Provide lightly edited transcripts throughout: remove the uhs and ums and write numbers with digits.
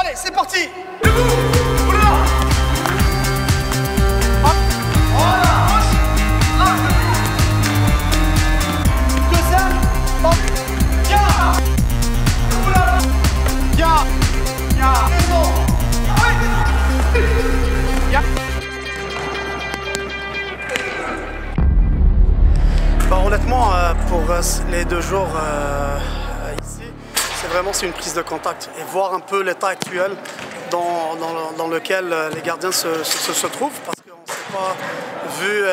Allez, c'est parti. Debout. Oula. Hop. Voilà. Là. Deuxième. Hop. Bien. Oula. Bien. Bien. Raison. Oui. Bien. Bah, honnêtement, pour les 2 jours ici, c'est une prise de contact et voir un peu l'état actuel dans lequel les gardiens se trouvent, parce qu'on ne s'est pas vu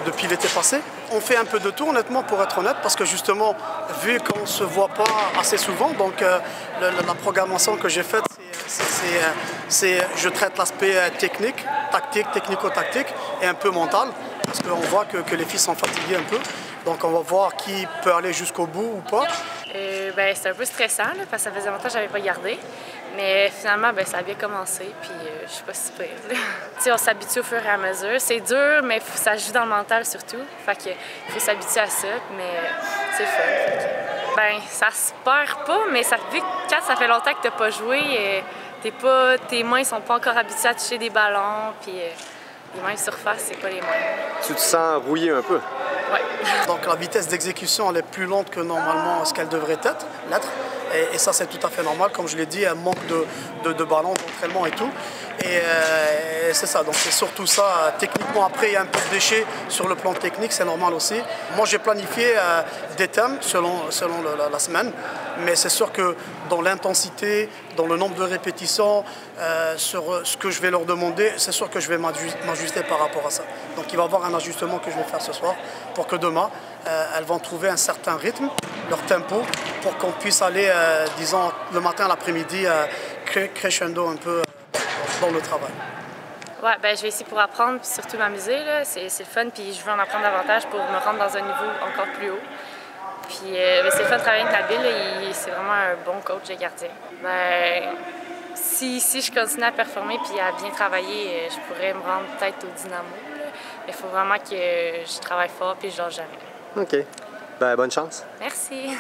depuis l'été passé. On fait un peu de tout, honnêtement, pour être honnête, parce que justement, vu qu'on ne se voit pas assez souvent, donc la programmation que j'ai faite, je traite l'aspect technique, technico-tactique et un peu mental, parce qu'on voit que les filles sont fatiguées un peu. Donc on va voir qui peut aller jusqu'au bout ou pas. C'est un peu stressant là, parce que ça faisait longtemps que je n'avais pas gardé. Mais finalement, ça a bien commencé, puis je suis pas si pire. On s'habitue au fur et à mesure. C'est dur, mais ça joue dans le mental surtout. Fait que il faut s'habituer à ça, mais c'est fun. Ça se perd pas, mais vu que quand ça fait longtemps que tu n'as pas joué, tes mains sont pas encore habituées à toucher des ballons, puis les mêmes surfaces, c'est pas les mêmes. Tu te sens rouillé un peu? Oui. Donc la vitesse d'exécution, elle est plus lente que normalement ce qu'elle devrait l'être. Et ça, c'est tout à fait normal. Comme je l'ai dit, un manque de ballons, d'entraînement et tout. Et c'est ça, donc c'est surtout ça. Techniquement, après, il y a un peu de déchets sur le plan technique, c'est normal aussi. Moi, j'ai planifié des thèmes selon la semaine, mais c'est sûr que dans l'intensité, dans le nombre de répétitions, sur ce que je vais leur demander, c'est sûr que je vais m'ajuster par rapport à ça. Donc il va y avoir un ajustement que je vais faire ce soir pour que demain, elles vont trouver un certain rythme, leur tempo, pour qu'on puisse aller, disons, le matin, l'après-midi, crescendo un peu dans le travail. Ouais, je vais essayer pour apprendre, puis surtout m'amuser. C'est le fun, puis je veux en apprendre davantage pour me rendre dans un niveau encore plus haut. Puis c'est le fun de travailler avec Nabil, c'est vraiment un bon coach de gardien. Si je continue à performer puis à bien travailler, je pourrais me rendre peut-être au Dynamo. Il faut vraiment que je travaille fort puis je lâche jamais. OK. Bonne chance. Merci.